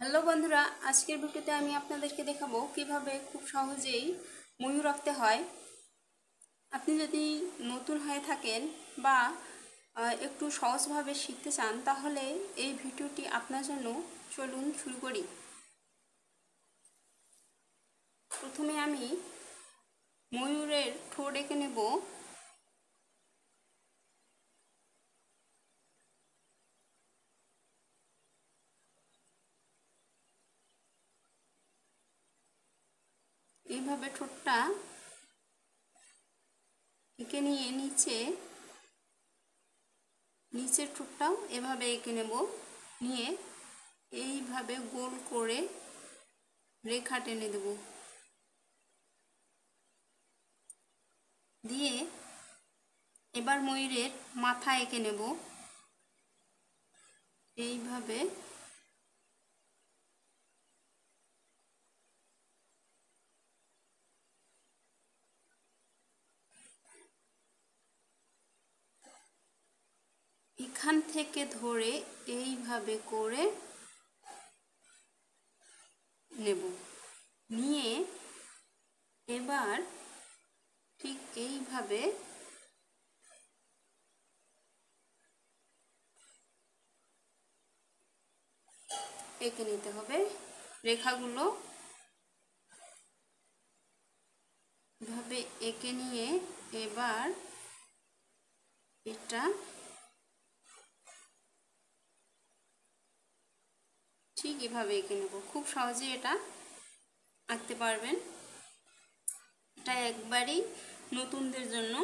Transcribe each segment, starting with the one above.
Hello বন্ধুরা, আজকের ভিডিওতে আমি আপনাদেরকে দেখাবো কিভাবে খুব সহজেই ময়ূর আঁকতে হয়। আপনি যদি নতুন হয়ে থাকেন বা একটু সহজভাবে শিখতে চান তাহলে এই ভিডিওটি আপনার জন্য। চলুন শুরু করি। প্রথমে আমি ময়ূরের ঠোঁট এঁকে নেব। এইভাবে ঠোঁটটা এঁকে নিয়ে নিচের ঠোঁটটাও এভাবে এঁকে নেব। নিয়ে এইভাবে গোল করে রেখা টেনে দেব। দিয়ে এবার ময়ূরের মাথা এঁকে নেব। এইভাবে এখান থেকে ধরে এইভাবে করে নেব। নিয়ে এবার ঠিক এইভাবে এঁকে নিতে হবে। রেখাগুলো এভাবে এঁকে নিয়ে এবার এটা ঠিক এভাবে এঁকে নেব। খুব সহজে এটা আঁকতে পারবেন। এটা একবারই নতুনদের জন্য।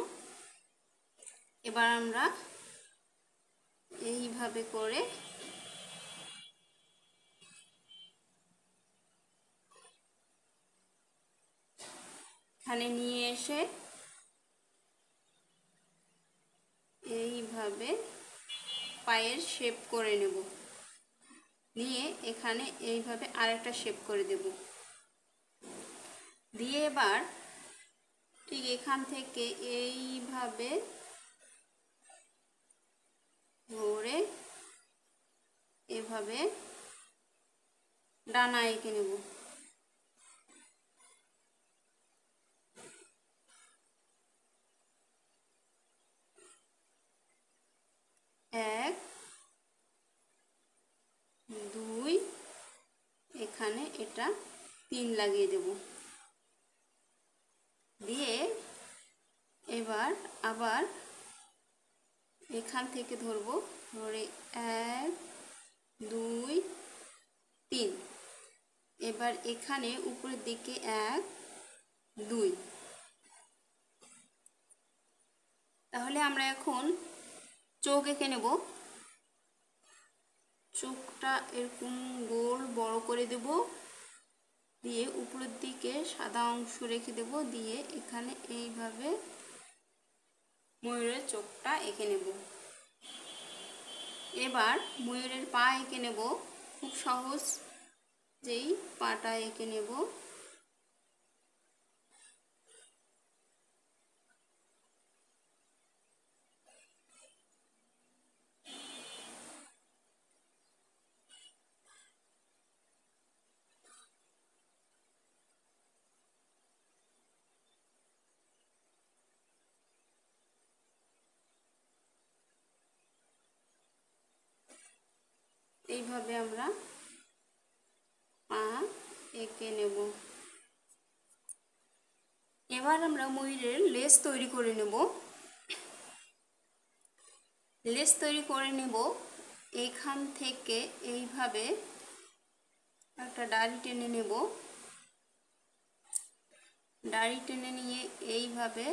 এবার আমরা এইভাবে করে এখানে নিয়ে এসে এইভাবে পায়ের শেপ করে নেব। নিয়ে এখানে এইভাবে আরেকটা শেপ করে দেব। দিয়ে এবার ঠিক এখান থেকে এইভাবে ধরে এভাবে ডানা এঁকে নেব। এক, দুই, এখানে এটা 3 লাগিয়ে দেব। দিয়ে এবার আবার এখান থেকে ধরবো। ধরে 1, 2, 3। এবার এখানে উপরের দিকে 1, 2। তাহলে আমরা এখন চোখ এঁকে নেব। চোখটা এরকম গোল বড় করে দেব। দিয়ে উপরের দিকে সাদা অংশ রেখে দেব। দিয়ে এখানে এইভাবে ময়ূরের চোখটা এঁকে নেব। এবার ময়ূরের পা এঁকে নেব। খুব সহজ যেই পাটা এঁকে নেব। এইভাবে আমরা পা এঁকে নেব। এবার আমরা ময়ূরের লেজ তৈরি করে নেব। লেজ তৈরি করে নেব। এখান থেকে এইভাবে একটা ডাঁড়ি টেনে নেব। ডাঁড়ি টেনে নিয়ে এইভাবে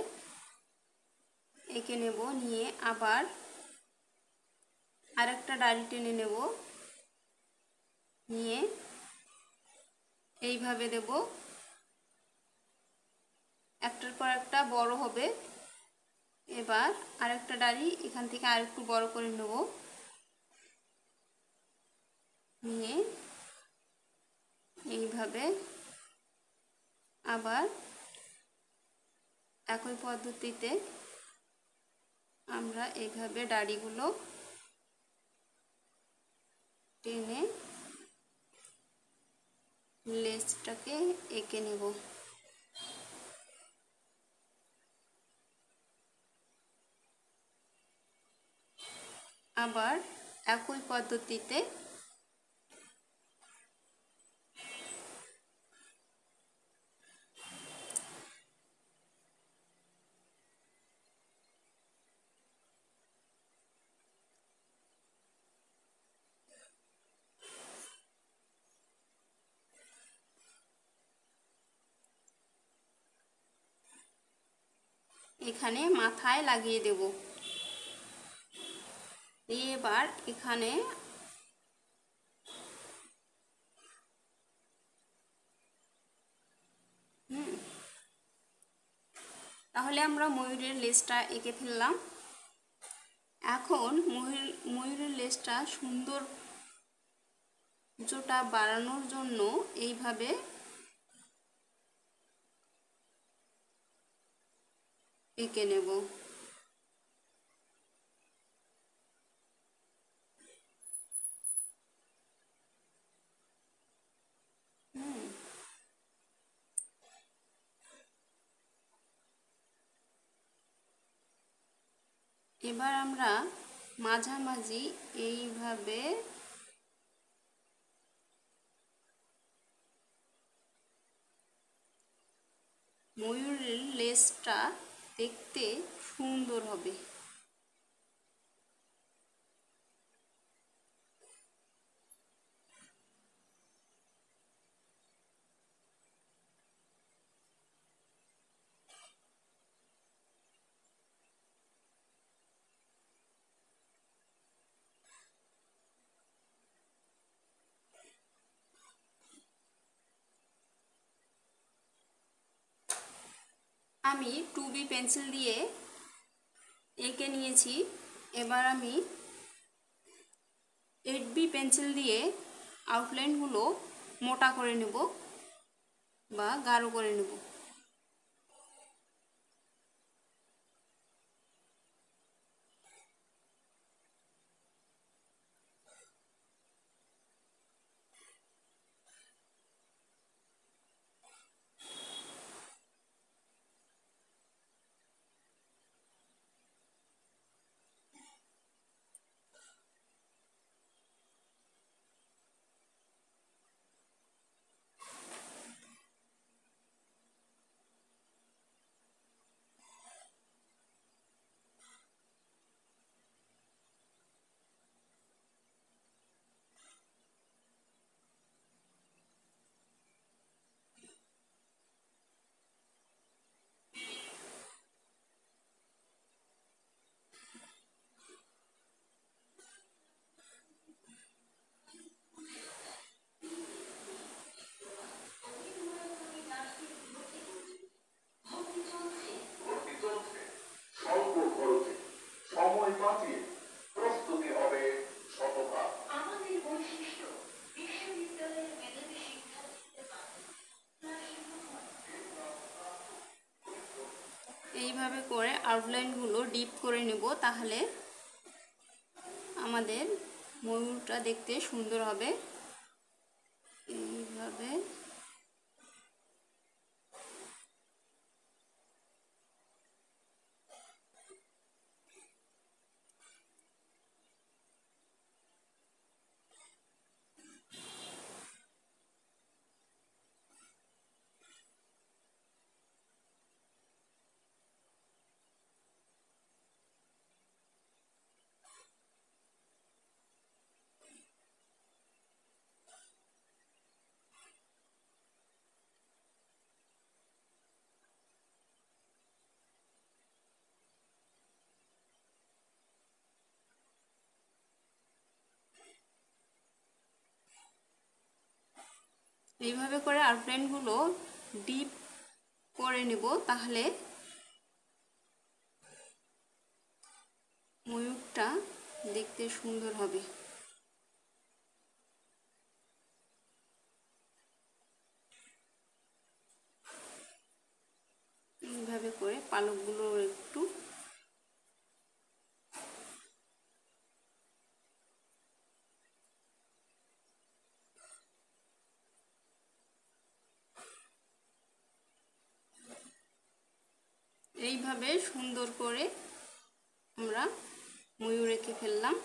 এঁকে নেব। নিয়ে আবার আরেকটা ডাঁড়ি টেনে নেব। নিয়ে এইভাবে দেব। একটার পর একটা বড় হবে। এবার আরেকটা ডাঁড়ি এখান থেকে আরেকটু বড় করে নেব। নিয়ে এইভাবে আবার একই পদ্ধতিতে আমরা এইভাবে ডাঁড়িগুলো টেনে লেজটাকে এঁকে নেব। আবার একই পদ্ধতিতে এখানে মাথায় লাগিয়ে দেব। দিয়ে এবার এখানে তাহলে আমরা ময়ূরের লেজটা এঁকে ফেললাম। এখন ময়ূরের লেজটা সৌন্দর্যটা বাড়ানোর জন্য এইভাবে এঁকে নেব। এবার আমরা মাঝামাঝি এইভাবে ময়ূরের লেজটা দেখতে সুন্দর হবে। আমি 2B পেন্সিল দিয়ে এঁকে নিয়েছি। এবার আমি 8B পেন্সিল দিয়ে আউটলাইনগুলো মোটা করে নেব বা গাঢ় করে নেব। এইভাবে করে আউটলাইনগুলো ডিপ করে নেব, তাহলে আমাদের ময়ূরটা দেখতে সুন্দর হবে। এইভাবে এইভাবে করে আউটলাইনগুলো ডিপ করে নেব, তাহলে ময়ূরটা দেখতে সুন্দর হবে। এইভাবে করে পালকগুলো একটু এইভাবে সুন্দর করে আমরা ময়ূর এঁকে ফেললাম।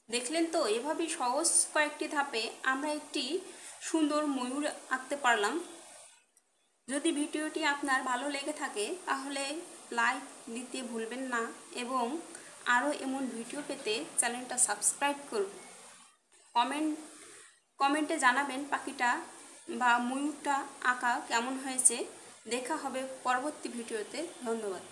দেখলেন তো, এভাবেই সহজ কয়েকটি ধাপে আমরা একটি সুন্দর ময়ূর আঁকতে পারলাম। যদি ভিডিওটি আপনার ভালো লেগে থাকে তাহলে লাইক দিতে ভুলবেন না এবং আরও এমন ভিডিও পেতে চ্যানেলটা সাবস্ক্রাইব করুন। কমেন্টে জানাবেন পাখিটা বা ময়ূরটা আঁকা কেমন হয়েছে। দেখা হবে পরবর্তী ভিডিওতে। ধন্যবাদ।